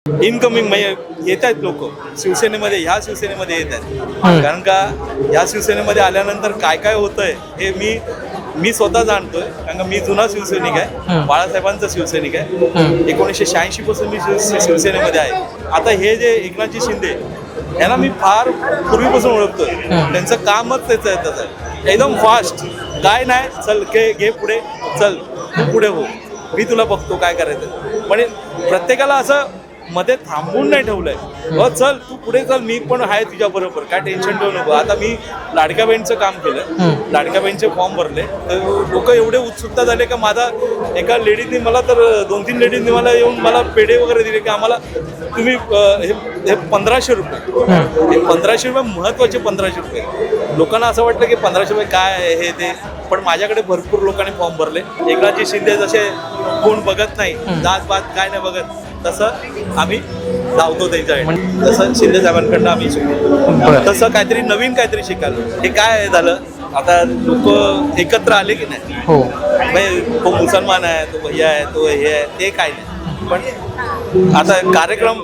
Incoming म्हणजे येत आहेत लोक शिवसेनेमध्ये, ह्या शिवसेनेमध्ये येत आहेत. कारण का ह्या शिवसेनेमध्ये आल्यानंतर काय काय होतंय हे मी स्वतः जाणतोय. कारण का मी जुना शिवसैनिक आहे, बाळासाहेबांचा शिवसैनिक आहे. 1986 पासून मी शिवसेनेमध्ये आहे. आता हे जे एकनाथजी शिंदे यांना मी फार पूर्वीपासून ओळखतोय. त्यांचं कामच त्याचं आहे, तसं एकदम फास्ट. काय नाही, चल घे पुढे, चल तू पुढे हो, मी तुला बघतो काय करायचं. म्हणजे प्रत्येकाला असं मध्ये थांबून नाही ठेवलंय. चल तू पुढे चल, मी पण आहे तुझ्या बरोबर, काय टेन्शन ठेवू नको. आता मी लाडक्या बहिणीचं काम केलं, लाडक्या बहिणीचे फॉर्म भरले, तर लोक एवढे उत्सुकता झाले का माझा एका लेडीजने मला तर 2-3 लेडीजने मला येऊन मला पेढे वगैरे दिले की आम्हाला तुम्ही हे 1500 रुपये, हे 1500 रुपये महत्वाचे 1500 रुपये. लोकांना असं वाटतं की 1500 रुपये काय आहे हे ते, पण माझ्याकडे भरपूर लोकांनी फॉर्म भरले. एकनाथजी शिंदे जसे कोण बघत नाही, जात पात काय नाही बघत, तसं आम्ही धावतो त्यांच्याकडे. तसं शिंदे साहेबांकडनं आम्ही शिकलो. तसं काहीतरी नवीन काहीतरी शिकायलो. हे काय झालं, आता लोक एकत्र आले की नाही. तो मुसलमान आहे, तो भैया आहे, तो हे आहे, ते काय नाही. पण आता कार्यक्रम